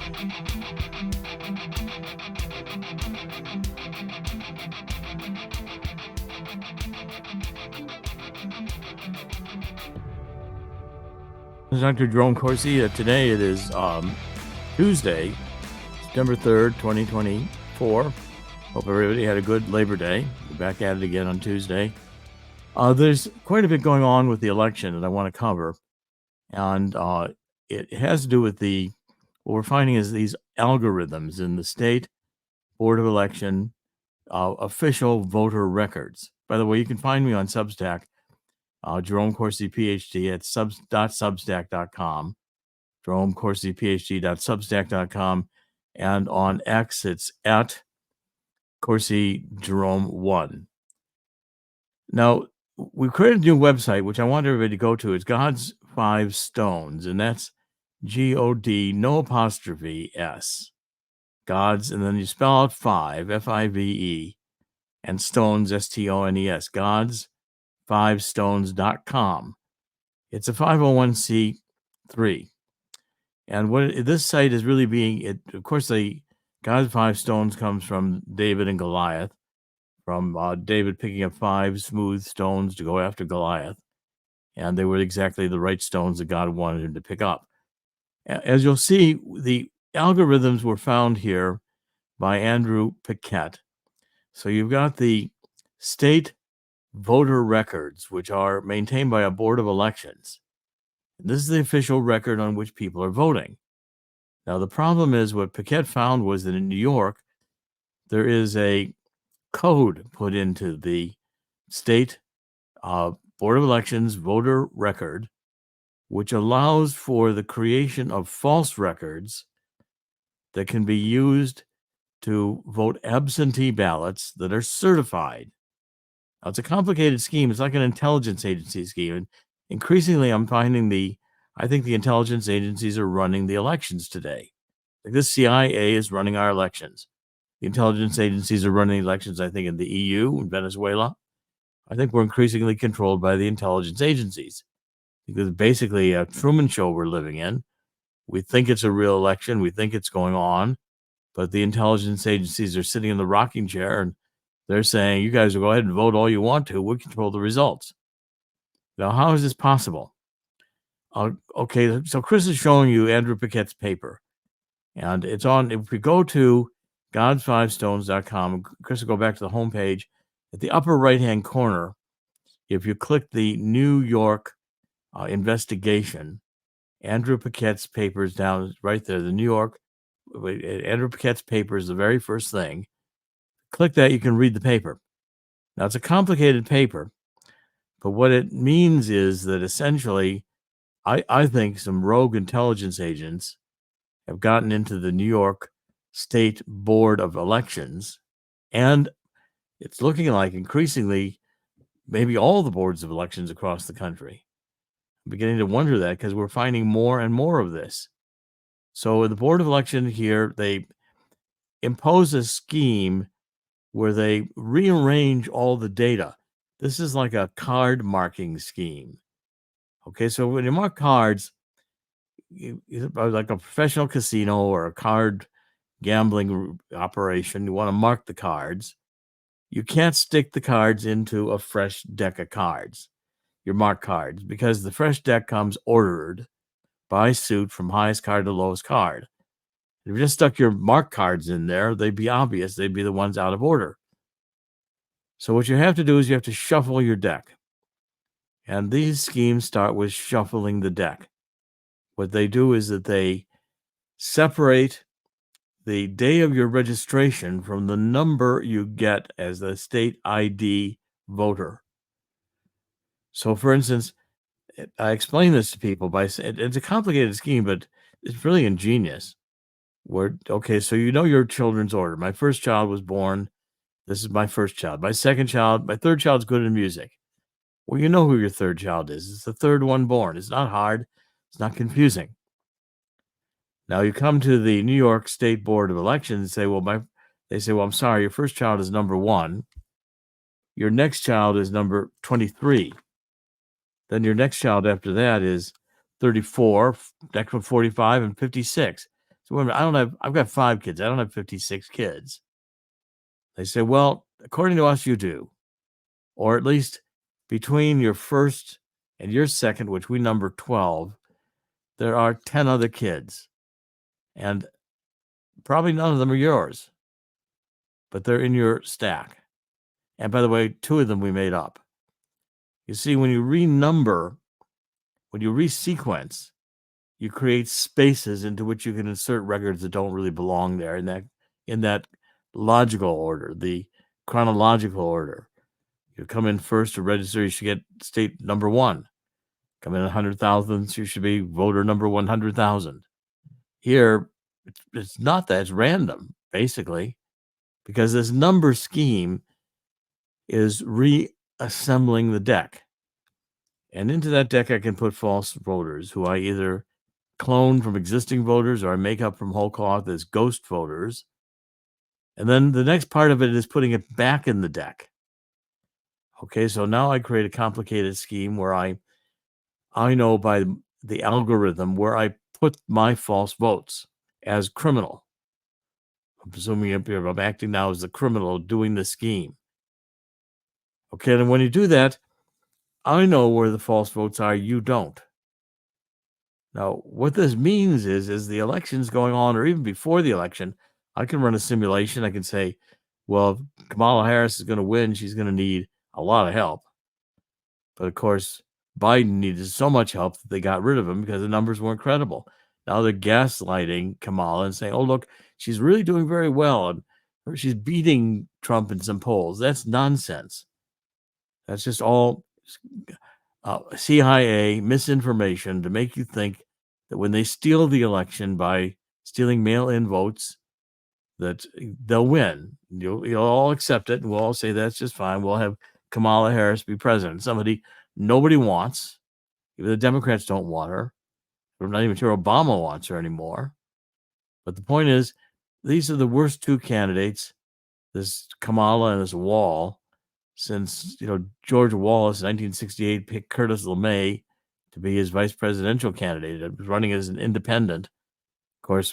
This is Dr. Jerome Corsi. Today it is Tuesday, September 3rd, 2024. Hope everybody had a good Labor Day. We're back at it again on Tuesday. There's quite a bit going on with the election that I want to cover. And it has to do with what we're finding is these algorithms in the state Board of Election official voter records. By the way, you can find me on Substack. Jerome Corsi, PhD at substack.com. Jerome Corsi, PhD.substack.com. And on X, it's at Corsi Jerome 1. Now, we created a new website, which I want everybody to go to. It's God's 5 Stones, and that's G-O-D, no apostrophe, S. God's, and then you spell out 5, F-I-V-E, and stones, S-T-O-N-E-S, God's 5stones.com. It's a 501c3. And this site is really being, of course, the God's 5 Stones comes from David and Goliath, from David picking up 5 smooth stones to go after Goliath. And they were exactly the right stones that God wanted him to pick up. As you'll see, the algorithms were found here by Andrew Paquette. So you've got the state voter records, which are maintained by a board of elections. This is the official record on which people are voting. Now, the problem is what Paquette found was that in New York, there is a code put into the state Board of Elections voter record, which allows for the creation of false records that can be used to vote absentee ballots that are certified. Now, it's a complicated scheme. It's like an intelligence agency scheme. And increasingly, I'm finding I think the intelligence agencies are running the elections today. Like the CIA is running our elections. The intelligence agencies are running elections, I think, in the EU and Venezuela. I think we're increasingly controlled by the intelligence agencies. Because basically a Truman Show we're living in. We think it's a real election. We think it's going on. But the intelligence agencies are sitting in the rocking chair and they're saying, you guys will go ahead and vote all you want to. We control the results. Now, how is this possible? Okay, so Chris is showing you Andrew Paquette's paper. And it's on, if we go to gods5stones.com, Chris will go back to the homepage. At the upper right-hand corner, if you click the New York investigation, Andrew Paquette's paper is down right there. The New York, Andrew Paquette's paper is the very first thing. Click that, you can read the paper. Now, it's a complicated paper, but what it means is that essentially, I think some rogue intelligence agents have gotten into the New York State Board of Elections, and it's looking like increasingly maybe all the boards of elections across the country. I'm beginning to wonder that because we're finding more and more of this. So the Board of Election here, they impose a scheme where they rearrange all the data. This is like a card marking scheme. Okay, so when you mark cards, like a professional casino or a card gambling operation, you want to mark the cards. You can't stick the cards into a fresh deck of cards, your marked cards, because the fresh deck comes ordered by suit from highest card to lowest card. If you just stuck your marked cards in there, they'd be obvious. They'd be the ones out of order. So what you have to do is you have to shuffle your deck. And these schemes start with shuffling the deck. What they do is that they separate the day of your registration from the number you get as the state ID voter. So, for instance, I explain this to people by saying it's a complicated scheme, but it's really ingenious. Okay, so you know your children's order. My first child was born. This is my first child. My second child, my third child's good in music. Well, you know who your third child is. It's the third one born. It's not hard. It's not confusing. Now you come to the New York State Board of Elections and say, well, I'm sorry, your first child is number 1. Your next child is number 23. Then your next child after that is 34, next one 45, and 56. So wait a minute, I've got 5 kids. I don't have 56 kids. They say, well, according to us, you do. Or at least between your first and your second, which we number 12, there are 10 other kids. And probably none of them are yours, but they're in your stack. And by the way, 2 of them we made up. You see, when you renumber, when you resequence, you create spaces into which you can insert records that don't really belong there in that logical order, the chronological order. You come in first to register, you should get state number 1. Come in 100,000, you should be voter number 100,000. Here, it's not that. It's random, basically, because this number scheme is reassembling the deck. And into that deck, I can put false voters who I either clone from existing voters or I make up from whole cloth as ghost voters. And then the next part of it is putting it back in the deck. Okay, so now I create a complicated scheme where I know by the algorithm where I put my false votes as criminal. I'm presuming I'm acting now as the criminal doing the scheme. Okay, and when you do that, I know where the false votes are, you don't. Now, what this means is the election's going on, or even before the election, I can run a simulation. I can say, well, if Kamala Harris is going to win, she's going to need a lot of help. But of course, Biden needed so much help that they got rid of him because the numbers weren't credible. Now they're gaslighting Kamala and saying, oh, look, she's really doing very well. And she's beating Trump in some polls. That's nonsense. That's just all CIA misinformation to make you think that when they steal the election by stealing mail-in votes, that they'll win. You'll all accept it, and we'll all say that's just fine. We'll have Kamala Harris be president. Somebody nobody wants. Even the Democrats don't want her. I'm not even sure Obama wants her anymore. But the point is, these are the worst 2 candidates, this Kamala and this Wall, since George Wallace in 1968 picked Curtis LeMay to be his vice presidential candidate. It was running as an independent. Of course,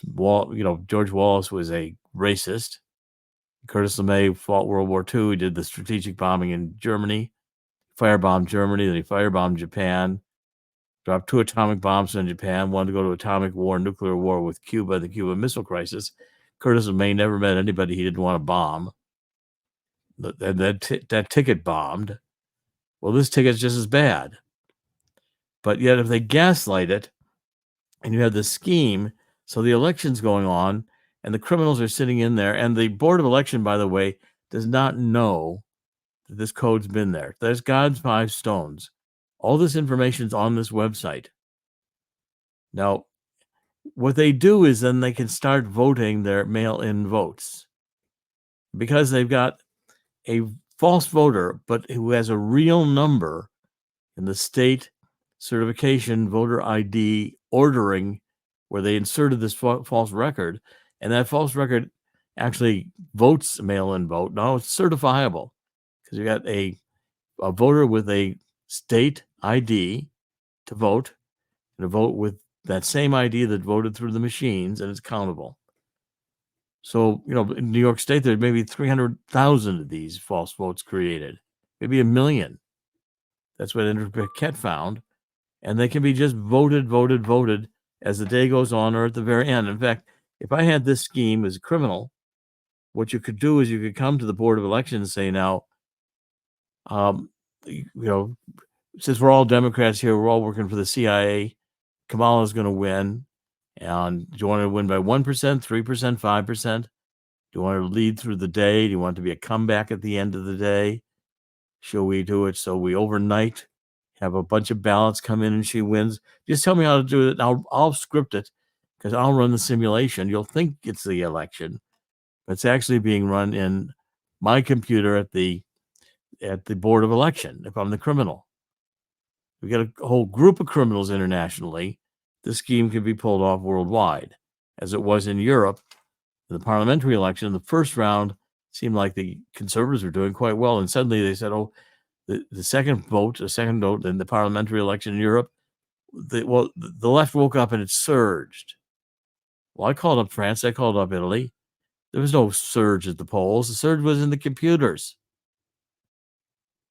George Wallace was a racist. Curtis LeMay fought World War II. He did the strategic bombing in Germany, firebombed Germany, then he firebombed Japan, dropped 2 atomic bombs on Japan, wanted to go to atomic war, nuclear war with Cuba, the Cuban Missile Crisis. Curtis LeMay never met anybody he didn't want to bomb. That ticket bombed. Well, this ticket's just as bad. But yet, if they gaslight it, and you have this scheme, so the election's going on, and the criminals are sitting in there, and the Board of Election, by the way, does not know that this code's been there. There's God's 5 stones. All this information's on this website. Now, what they do is then they can start voting their mail-in votes. Because they've got a false voter, but who has a real number in the state certification voter ID ordering where they inserted this false record, and that false record actually votes a mail-in vote. Now it's certifiable because you got a voter with a state ID to vote, and a vote with that same ID that voted through the machines, and it's countable. So, in New York State, there may be 300,000 of these false votes created, maybe 1 million. That's what Andrew Paquette found. And they can be just voted as the day goes on or at the very end. In fact, if I had this scheme as a criminal, what you could do is you could come to the Board of Elections and say, now, since we're all Democrats here, we're all working for the CIA, Kamala's going to win. And do you want to win by 1%, 3%, 5%? Do you want to lead through the day? Do you want it to be a comeback at the end of the day? Shall we do it so we overnight have a bunch of ballots come in and she wins? Just tell me how to do it. I'll script it because I'll run the simulation. You'll think it's the election, but it's actually being run in my computer at the Board of Election if I'm the criminal. We got a whole group of criminals internationally. The scheme can be pulled off worldwide, as it was in Europe. In the parliamentary election, in the first round, seemed like the conservatives were doing quite well. And suddenly they said, oh, the second vote in the parliamentary election in Europe, the left woke up and it surged. Well, I called up France. I called up Italy. There was no surge at the polls. The surge was in the computers.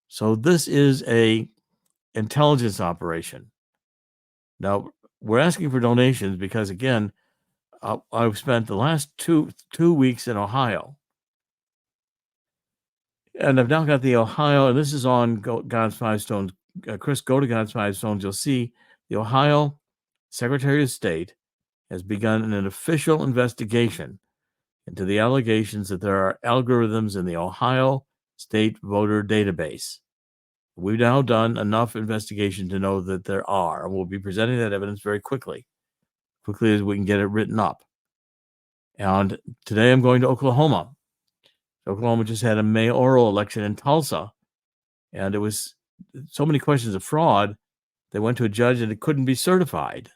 So this is a intelligence operation. Now, we're asking for donations because, again, I've spent the last two weeks in Ohio. And I've now got the Ohio, and this is on God's Five Stones. Chris, go to God's Five Stones. You'll see the Ohio Secretary of State has begun an official investigation into the allegations that there are algorithms in the Ohio State voter database. We've now done enough investigation to know that there are, and we'll be presenting that evidence very quickly as we can get it written up. And today I'm going to Oklahoma. Oklahoma just had a mayoral election in Tulsa, and it was so many questions of fraud. They went to a judge and it couldn't be certified.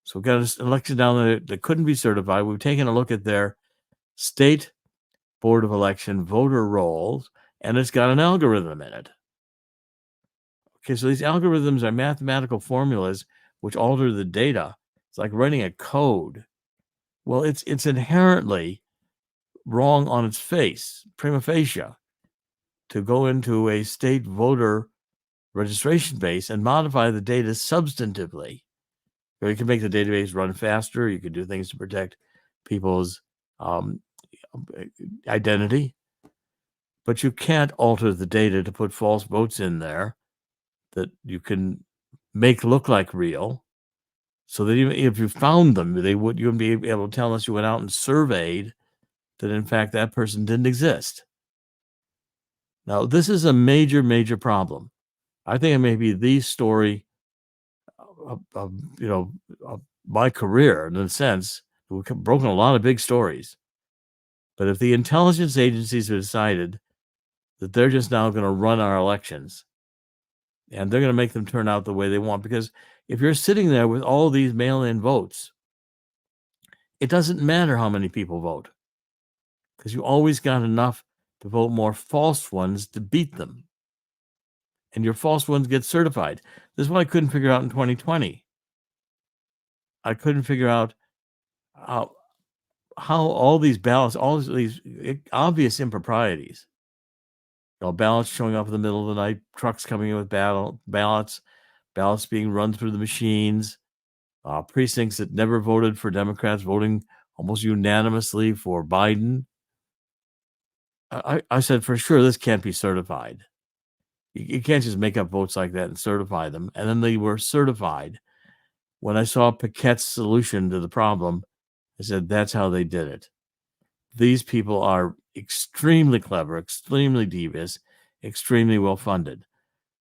So we got an election down there that couldn't be certified. We've taken a look at their state board of election voter rolls, and it's got an algorithm in it. Okay, so these algorithms are mathematical formulas which alter the data. It's like writing a code. Well, it's inherently wrong on its face, prima facie, to go into a state voter registration base and modify the data substantively. You can make the database run faster. You can do things to protect people's identity, but you can't alter the data to put false votes in there that you can make look like real, so that even if you found them, you wouldn't be able to tell us you went out and surveyed that in fact that person didn't exist. Now, this is a major, major problem. I think it may be the story of my career, in a sense. We've broken a lot of big stories. But if the intelligence agencies have decided that they're just now going to run our elections and they're going to make them turn out the way they want, because if you're sitting there with all these mail-in votes, it doesn't matter how many people vote, because you always got enough to vote more false ones to beat them. And your false ones get certified. This is what I couldn't figure out in 2020. I couldn't figure out how all these ballots, all these obvious improprieties, ballots showing up in the middle of the night, trucks coming in with ballots being run through the machines, precincts that never voted for Democrats voting almost unanimously for Biden. I said, for sure, this can't be certified. You can't just make up votes like that and certify them. And then they were certified. When I saw Paquette's solution to the problem, I said, that's how they did it. These people are extremely clever, extremely devious, extremely well-funded.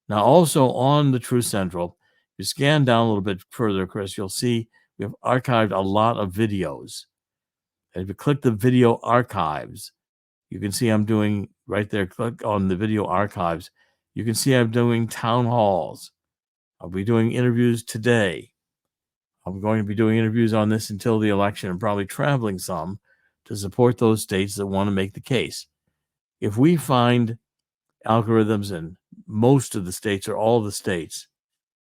Now, also on the Truth Central, if you scan down a little bit further, Chris, you'll see we have archived a lot of videos. And if you click the video archives, you can see I'm doing right there, click on the video archives. You can see I'm doing town halls. I'll be doing interviews today. I'm going to be doing interviews on this until the election and probably traveling some to support those states that want to make the case. If we find algorithms in most of the states or all of the states,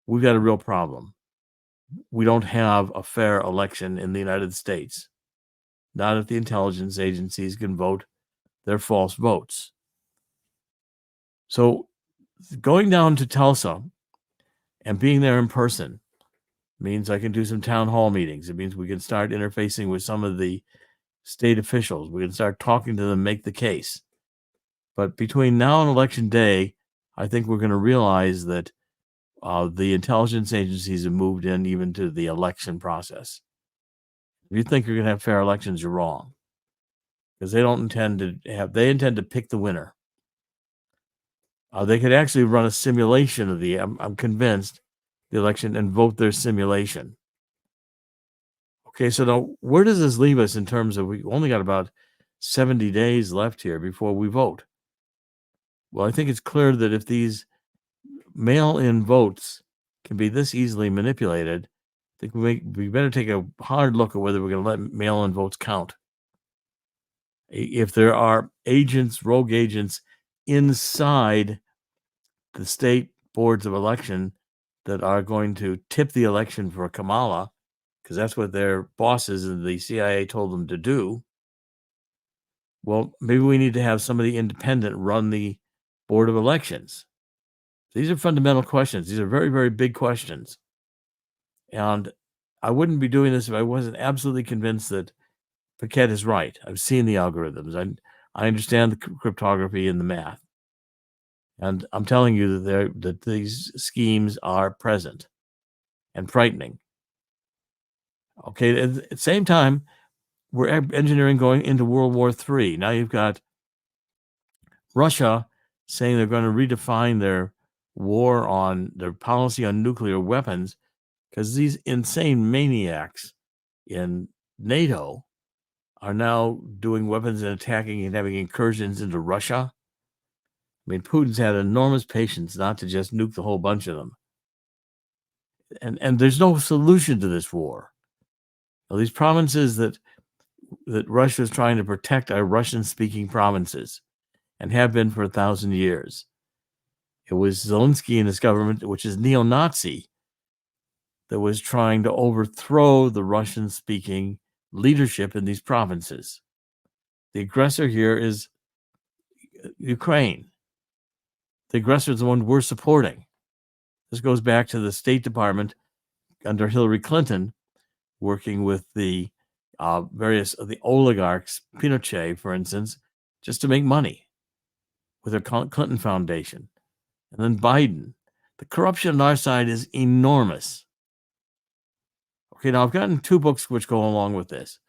we've got a real problem. We don't have a fair election in the United States. Not if the intelligence agencies can vote their false votes. So going down to Tulsa and being there in person means I can do some town hall meetings. It means we can start interfacing with some of the state officials. We can start talking to them, make the case. But between now and election day, I think we're going to realize that the intelligence agencies have moved in even to the election process. If you think you're going to have fair elections, you're wrong. Because they don't intend to have, they intend to pick the winner. They could actually run a simulation of I'm convinced, the election and vote their simulation. Okay, so now where does this leave us in terms of, we only got about 70 days left here before we vote? Well, I think it's clear that if these mail-in votes can be this easily manipulated, I think we better take a hard look at whether we're going to let mail-in votes count. If there are agents, rogue agents inside the state boards of election that are going to tip the election for Kamala, because that's what their bosses in the CIA told them to do. Well, maybe we need to have somebody independent run the Board of Elections. These are fundamental questions. These are very, very big questions. And I wouldn't be doing this if I wasn't absolutely convinced that Paquette is right. I've seen the algorithms. I understand the cryptography and the math. And I'm telling you that these schemes are present and frightening. Okay, at the same time, we're engineering going into World War III. Now you've got Russia saying they're going to redefine their their policy on nuclear weapons because these insane maniacs in NATO are now doing weapons and attacking and having incursions into Russia. I mean, Putin's had enormous patience not to just nuke the whole bunch of them. And there's no solution to this war. Now, these provinces that Russia is trying to protect are Russian-speaking provinces and have been for 1,000 years. It was Zelensky and his government, which is neo-Nazi, that was trying to overthrow the Russian-speaking leadership in these provinces. The aggressor here is Ukraine. The aggressor is the one we're supporting. This goes back to the State Department under Hillary Clinton, working with the various of the oligarchs, Pinochet, for instance, just to make money with their Clinton Foundation. And then Biden. The corruption on our side is enormous. Okay, now I've gotten 2 books which go along with this.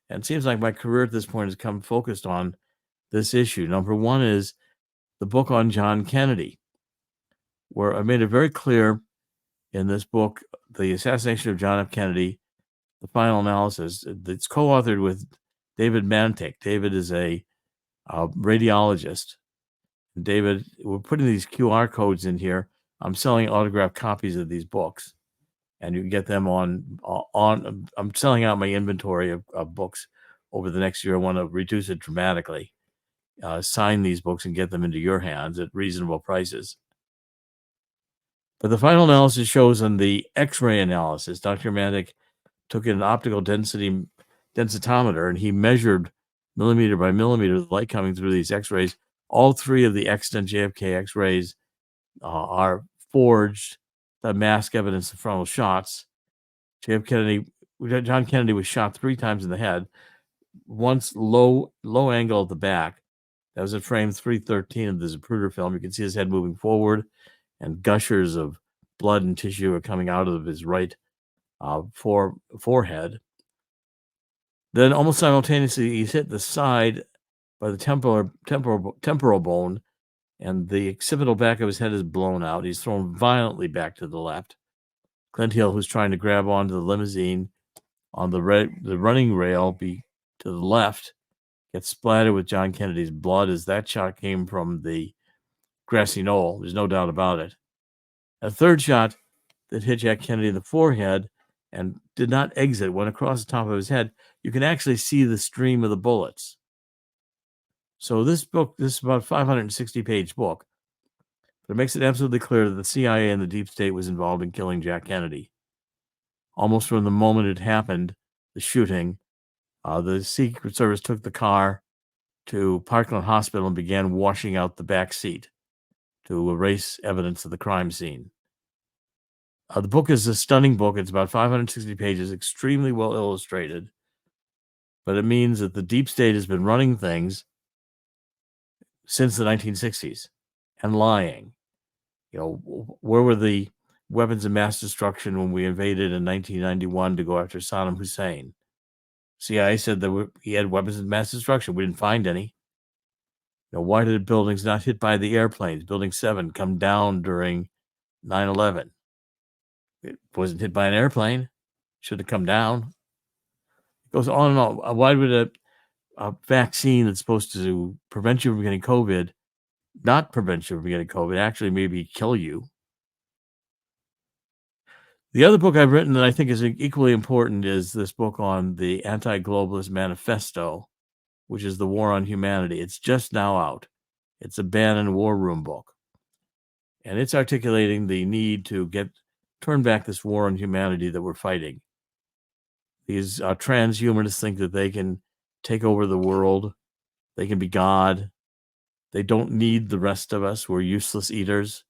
And it seems like my career at this point has come focused on this issue. Number 1 is the book on John Kennedy, where I made it very clear in this book, The Assassination of John F. Kennedy, the final analysis. It's co-authored with David Mantik. David is a radiologist. David, we're putting these QR codes in here. I'm selling autographed copies of these books, and you can get them on. I'm selling out my inventory of books over the next year. I want to reduce it dramatically. Sign these books and get them into your hands at reasonable prices. But the final analysis shows on the X-ray analysis, Dr. Mantik took an optical densitometer and he measured millimeter by millimeter the light coming through these X-rays. All 3 of the extant JFK X-rays are forged, the mask evidence of frontal shots. John Kennedy was shot 3 times in the head, once low angle at the back. That was at frame 313 of the Zapruder film. You can see his head moving forward, and gushers of blood and tissue are coming out of his right forehead. Then almost simultaneously, he's hit the side by the temporal bone, and the occipital back of his head is blown out. He's thrown violently back to the left. Clint Hill, who's trying to grab onto the limousine on the running rail to the left, gets splattered with John Kennedy's blood as that shot came from the grassy knoll. There's no doubt about it. A third shot that hit Jack Kennedy in the forehead and did not exit, went across the top of his head. You can actually see the stream of the bullets. So this is about a 560-page book, but it makes it absolutely clear that the CIA and the deep state was involved in killing Jack Kennedy. Almost from the moment it happened, the shooting, the Secret Service took the car to Parkland Hospital and began washing out the back seat to erase evidence of the crime scene. The book is a stunning book. It's about 560 pages, extremely well illustrated. But it means that the deep state has been running things since the 1960s and lying. Where were the weapons of mass destruction when we invaded in 1991 to go after Saddam Hussein? CIA said that he had weapons of mass destruction. We didn't find any. Why did buildings not hit by the airplanes, Building 7, come down during 9/11? It wasn't hit by an airplane. Should have come down. It goes on and on. Why would a vaccine that's supposed to prevent you from getting COVID not prevent you from getting COVID, actually maybe kill you? The other book I've written that I think is equally important is this book on the Anti-Globalist Manifesto, which is The War on Humanity. It's just now out. It's a Bannon War Room book. And it's articulating the need to turn back this war on humanity that we're fighting. These transhumanists think that they can take over the world. They can be God. They don't need the rest of us. We're useless eaters.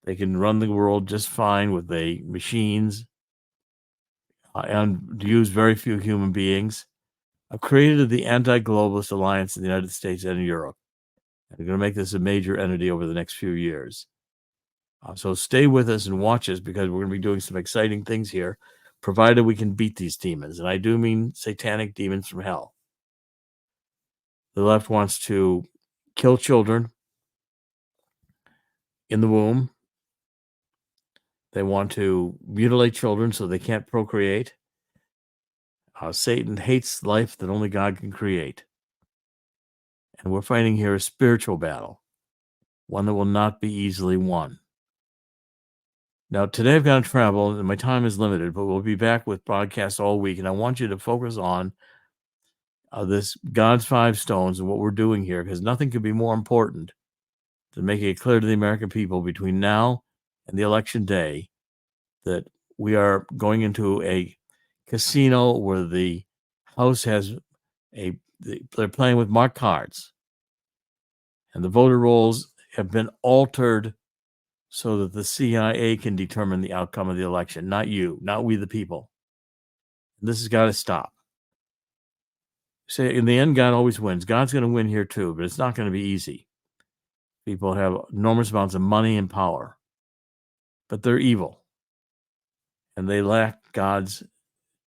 They can run the world just fine with the machines and use very few human beings. I've created the Anti-Globalist Alliance in the United States and in Europe. I'm going to make this a major entity over the next few years. So stay with us and watch us, because we're going to be doing some exciting things here, provided we can beat these demons. And I do mean satanic demons from hell. The left wants to kill children in the womb. They want to mutilate children so they can't procreate. Satan hates life that only God can create. And we're fighting here a spiritual battle, one that will not be easily won. Now, today I've got to travel, and my time is limited, but we'll be back with broadcasts all week, and I want you to focus on this God's 5 stones and what we're doing here, because nothing could be more important than making it clear to the American people between now and the election day that we are going into a casino where the House has they're playing with marked cards, and the voter rolls have been altered so that the CIA can determine the outcome of the election, not you, not we the people. And this has got to stop. Say, in the end, God always wins. God's going to win here too, but it's not going to be easy. People have enormous amounts of money and power, but they're evil, and they lack God's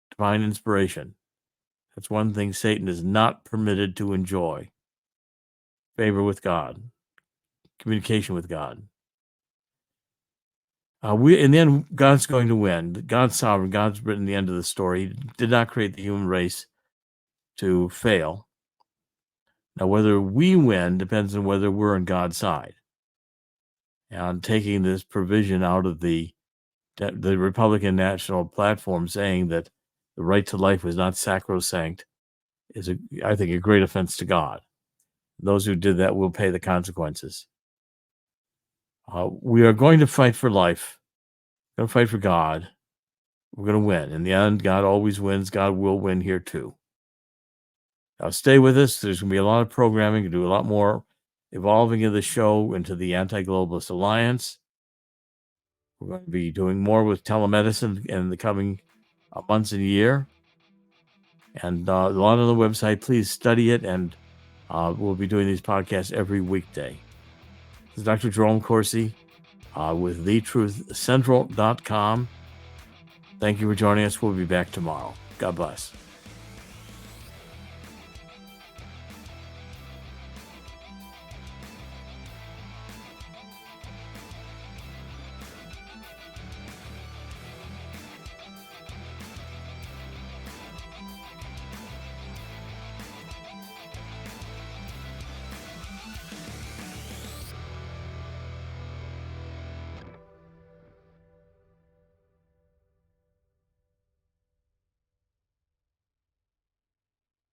divine inspiration. That's one thing Satan is not permitted to enjoy: favor with God, communication with God. In the end, God's going to win. God's sovereign. God's written the end of the story. He did not create the human race to fail. Now, whether we win depends on whether we're on God's side. And taking this provision out of the Republican national platform, saying that the right to life was not sacrosanct, is, I think, a great offense to God. Those who did that will pay the consequences. We are going to fight for life. We're going to fight for God. We're going to win. In the end, God always wins. God will win here too. Now, stay with us. There's going to be a lot of programming. We'll do a lot more evolving of the show into the Anti-Globalist Alliance. We're going to be doing more with telemedicine in the coming months and year. And a lot on the website. Please study it, and we'll be doing these podcasts every weekday. This is Dr. Jerome Corsi with thetruthcentral.com. Thank you for joining us. We'll be back tomorrow. God bless.